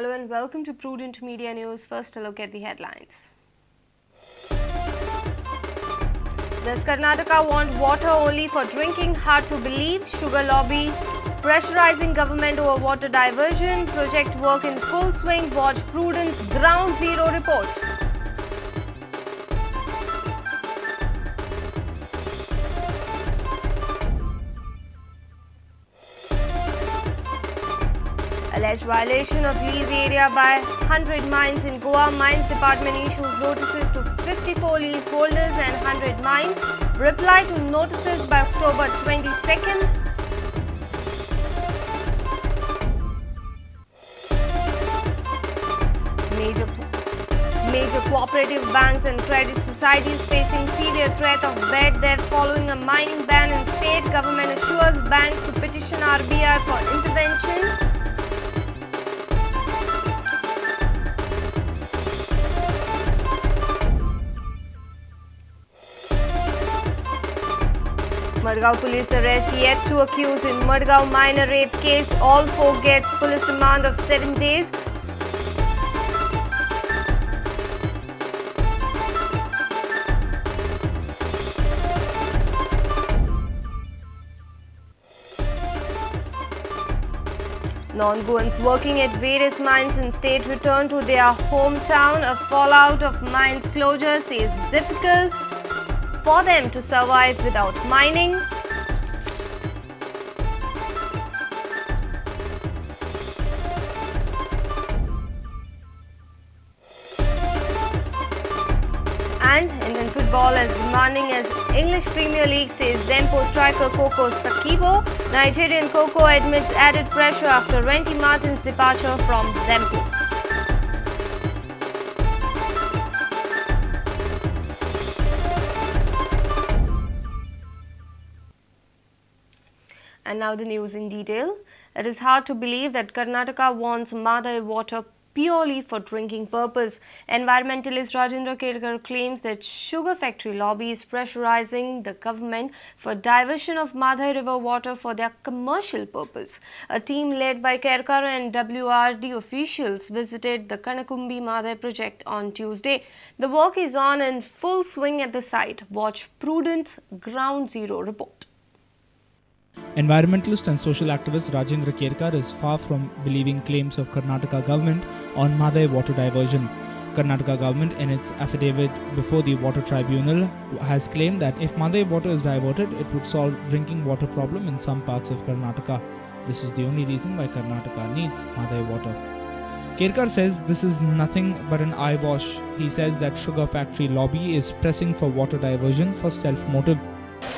Hello and welcome to Prudent Media News. First, a look at the headlines. Does Karnataka want water only for drinking? Hard to believe. Sugar lobby pressurizing government over water diversion. Project work in full swing. Watch Prudent's Ground Zero report. Alleged violation of lease area by 100 mines in Goa. Mines Department issues notices to 54 leaseholders and 100 mines. Reply to notices by October 22nd. Major cooperative banks and credit societies facing severe threat of bad debt following a mining ban in state. Government assures banks to petition RBI for intervention. Madgaon police arrest yet two accused in Madgaon minor rape case. All four gets police remand of 7 days. Non-Goans working at various mines in state return to their hometown. A fallout of mines closure is difficult for them to survive without mining. And Indian football is demanding as English Premier League, says Dempo striker Coco Sakibo. Nigerian Coco admits added pressure after Randy Martin's departure from Dempo. And now the news in detail. It is hard to believe that Karnataka wants Mahad water purely for drinking purpose. Environmentalist Rajendra Kerkar claims that sugar factory lobby is pressurizing the government for diversion of Mahad river water for their commercial purpose. A team led by Kerkar and WRD officials visited the Kanakumbi Mahad project on Tuesday. The work is on in full swing at the site. Watch Prudent's Ground Zero report. Environmentalist and social activist Rajendra Kerkar is far from believing claims of Karnataka government on Mahad water diversion. Karnataka government in its affidavit before the water tribunal has claimed that if Mahad water is diverted, it would solve drinking water problem in some parts of Karnataka. This is the only reason why Karnataka needs Mahad water. Kerkar says this is nothing but an eyewash. He says that sugar factory lobby is pressing for water diversion for self-motive.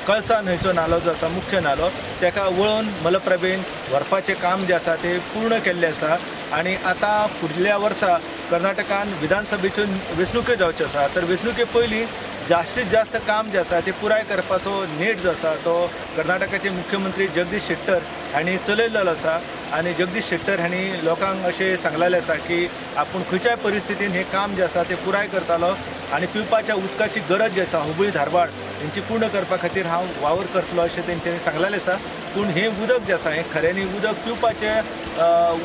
Kalasa न्हंयचो नालो जो आसा मुख्य नालो तेका वळोवन मलप्रभेन व्हरपाचें काम जें आसा तें पूर्ण केल्लें आसा आनी आतां फुडल्या वर्सा कर्नाटकान विधानसभेच्यो वेंचणुको जावच्यो आसा तर वेंचणुके पयलीं जास्तीत जास्त काम जें आसा तें पुराय करपाचो नेट जो आसा तो कर्नाटकाचे मुख्यमंत्री जगदीश शेट्टर हांणी चलयल्लो आसा आनी जगदीश शेट्टर हांणी लोकांक अशें सांगलेलें आसा की आपूण खंयच्याय परिस्थितीन हें काम जें आसा तें पुराय करतालो आनी पिवपाच्या उदकाची गरज जी आसा हुबळी धारवाड हेंची पूर्ण करपा खातीर हांव वावर करतलो अशें तेंच्यांनी सांगलेलें आसा पूण हें उदक जें आसा हें खऱ्यांनी उदक पिवपाचें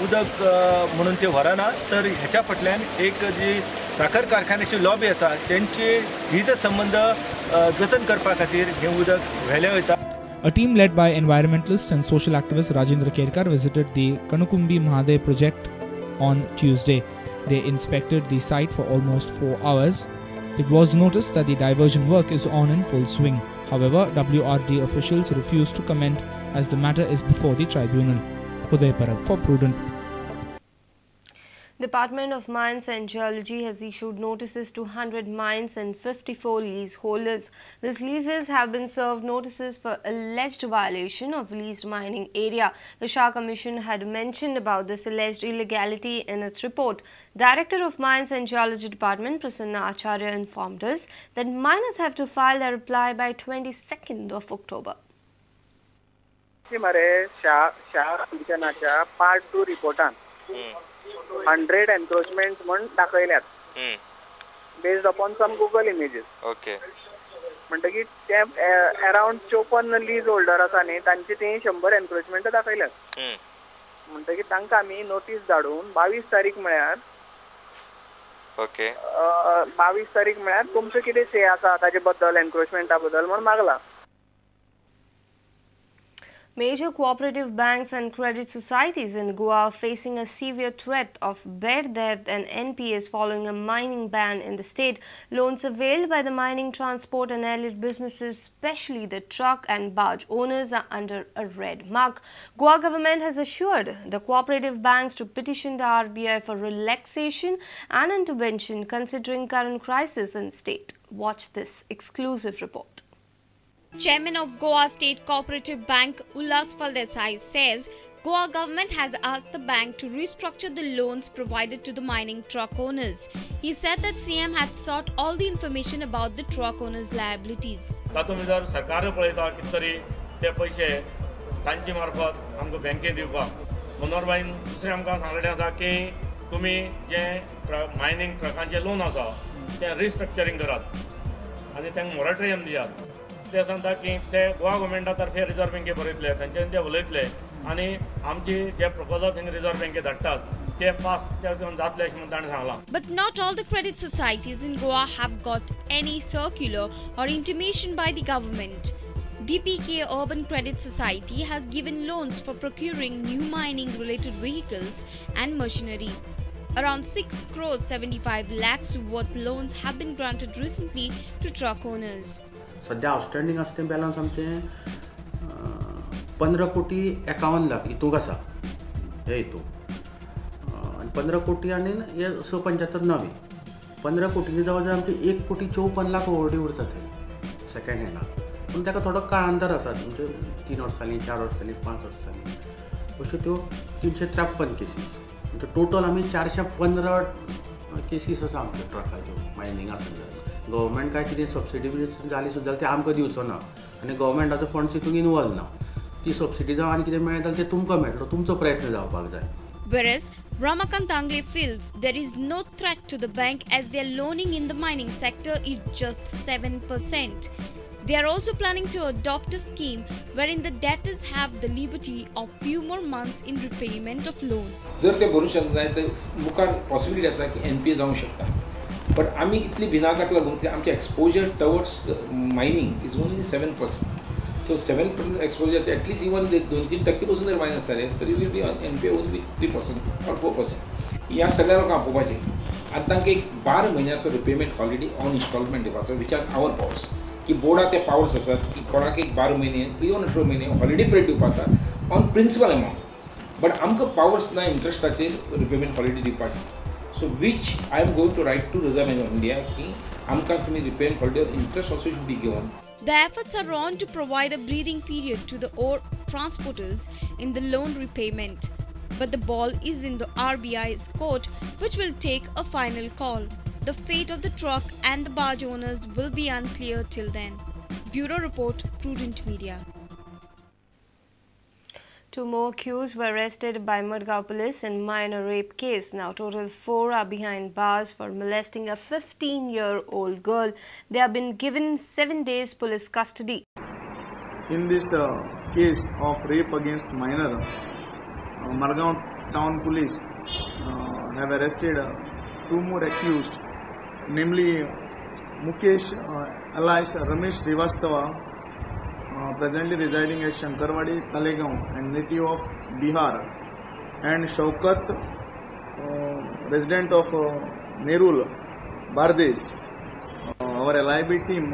उदक म्हणून तें व्हरना तर हेच्या फाटल्यान एक जी साखर कारखान्याची लॉबी आसा तेंची हित संबंध जतन करपा खातीर हें उदक व्हेलें वयता. A team led by environmentalist and social activist Rajendra Kerkar visited the Kanakumbi Mahad project on Tuesday. They inspected the site for almost 4 hours. It was noticed that the diversion work is on in full swing. However, WRD officials refused to comment as the matter is before the tribunal. Uday Parab for Prudent. Department of Mines and Geology has issued notices to 100 mines and 54 leaseholders. These leases have been served notices for alleged violation of leased mining area. The Shah Commission had mentioned about this alleged illegality in its report. Director of Mines and Geology Department, Prasanna Acharya, informed us that miners have to file their reply by 22nd of October. Part 2 reportan 100 encroachments म्हणून दाखयल्यात based upon some Google images. Okay. म्हणटकीर ते around 54 lease holder आसा न्ही तांचे ते 100 encroachment दाखयल्यात. म्हणटकीर तांकां आमी नोटीस धाडून 22 तारीख म्हळ्यार ओके 22 तारीख म्हळ्यार तुमचो कितें से आसा ताजे बद्दल एन्क्रोचमेंटा बद्दल म्हण मागला. Major cooperative banks and credit societies in Goa are facing a severe threat of bad debt and NPAs following a mining ban in the state. Loans availed by the mining, transport and allied businesses, especially the truck and barge owners, are under a red mark. Goa government has assured the cooperative banks to petition the RBI for relaxation and intervention considering current crisis in state. Watch this exclusive report. Chairman of Goa State Cooperative Bank Ullas Faldesai says Goa government has asked the bank to restructure the loans provided to the mining truck owners. He said that CM had sought all the information about the truck owners' liabilities. तातूंत भितर सरकार पळयता कितें तरी ते पयशे तांचे मार्फत आमकां बँकेक दिवपाक. मनोहरबाईन दुसरें आमकां सांगलेलें आसा की तुमी जे मायनिंग ट्रकांचे लोन आसा ते रिस्ट्रक्चरींग करात आनी तांकां मोरेटोरियम दियात. ते सांगता की ते गोवा गव्हर्मेंटा तर्फे रिजर्व बँके बरयतले तांचे ते उलयतले आनी आमची जे प्रपोजल थिंग रिजर्व बँके धाडटात ते पास जातले अशें म्हणून ताणें सांगलां. But not all the credit societies in Goa have got any circular or intimation by the government. BPK Urban Credit Society has given loans for procuring new mining related vehicles and machinery. Around 6 crores 75 lakhs worth loans have been granted recently to truck owners. सध्या आउटस्टँडींग आसा तें balance आमचें 15 कोटी 51 लाख हितूंक आसा हे हितूंक आनी 15 कोटी आनी हे 675 नवे 15 कोटींनी जवळ जवळ आमचे 1 कोटी 54 लाख ओवरड्यू उरता थंय सेकंड हँडाक. पूण ताका थोडो काळांतर आसा म्हणजे 3 वर्सांनी 4 वर्सांनी 5 वर्सांनी अश्यो त्यो 353 केसीस म्हणजे टोटल आमी 415 केसीस आसा आमच्या ट्रकाच्यो मायनिंगा संदर्भात. गव्हर्मेंट काय कितें सबसिडी बी जाली सुद्दां ते आमकां दिवचो ना आनी गव्हर्मेंटाचो फंड्स हितून इनवॉल्व ना. ती सबसिडी जावं आनी कितें मेळटा जाल्यार ते तुमकां मेळटलो तुमचो प्रयत्न जावपाक जाय. Whereas Ramakant Angle feels there is no threat to the bank as their loaning in the mining sector is just 7%. They are also planning to adopt a scheme wherein the debtors have the liberty of few more months in repayment of loan. जर ते भरू शकना तर मुखार possibility आसा की NPA जावंक शकता. बट आमी इतली भिनाकाक लागून की आमचे exposure towards mining is only 7%. So 7% exposure at least even 2-3% पासून जर मायनस जाले तर you we'll be on NPA only 3% or 4%. ह्या सगळ्या लोकांक आपोवपाचें आनी तांकां एक 12 म्हयन्याचो रिपेमेंट हॉलिडे ऑन इन्स्टॉलमेंट दिवपाचो विच आर आवर पावर्स. की बोर्डाक ते पावर्स आसात की कोणाक एक 12 म्हयने इवन 18 म्हयने हॉलिडे पिरियड दिवपाक ऑन प्रिंसिपल अमाउंट. बट आमकां पावर्स ना इंट्रस्टाचेर रिपेमेंट हॉलिडे दिवपाची. So which I am going to write to Reserve Bank of India कि आमकां तुमी repayment holiday or interest also should be given. The efforts are on to provide a breathing period to the ore transporters in the loan repayment. But the ball is in the RBI's court, which will take a final call. The fate of the truck and the barge owners will be unclear till then. Bureau Report, Prudent Media. 2 more accused were arrested by Madgaon police in minor rape case. Now total 4 are behind bars for molesting a 15-year-old girl. They have been given 7 days police custody. In this case of rape against minor, Madgaon town police have arrested 2 more accused, namely Mukesh alias Ramesh Srivastava, presently residing at Shankarwadi, Talegaon and native of Bihar, and Shaukat, resident of Nerul, Bardesh. Our LIB team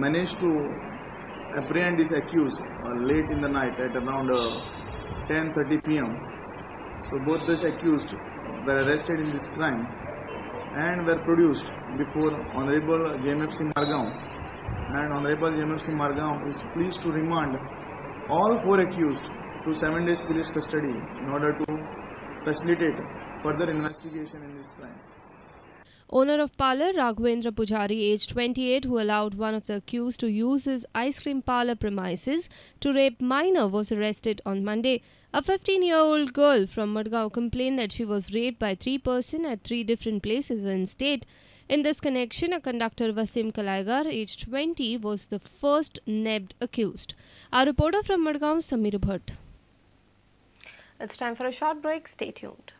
managed to apprehend this accused late in the night at around 10:30 p.m. So both these accused were arrested in this crime and were produced before Honorable JMFC Margaon, and Honorable JMFC Margaon is pleased to remand all 4 accused to 7 days police custody in order to facilitate further investigation in this crime. Owner of parlour Raghavendra Pujari, aged 28, who allowed one of the accused to use his ice cream parlour premises to rape minor, was arrested on Monday. A 15-year-old girl from Madgaon complained that she was raped by 3 persons at 3 different places in state. In this connection, a conductor Wasim Kalaigar, aged 20, was the first nabbed accused. Our reporter from Madgaon, Samir Bhatt. It's time for a short break. Stay tuned.